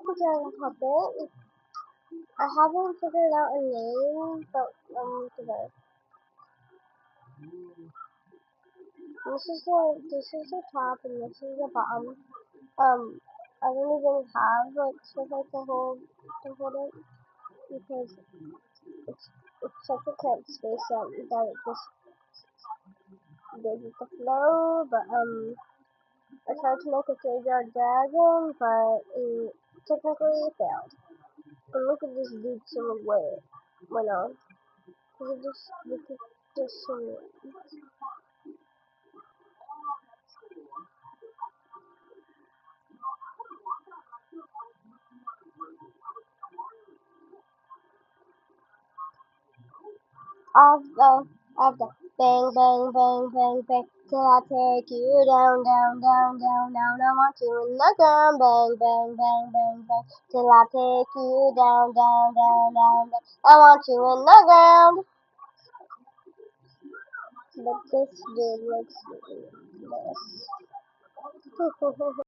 puppet. I haven't figured out a name, but today. This is the top and this is the bottom. I don't even have like stuff like to hold it because it's such a tight space that it just goes with the flow. But I tried to make a graveyard dragon, but it technically failed. And look at this dude silhouette. Went on. Look at this silhouette. Of the bang bang bang bang bang till I take you down down down down down. I want you in the ground bang bang bang bang bang till I take you down down down down down. I want you in the ground. But this dude looks this.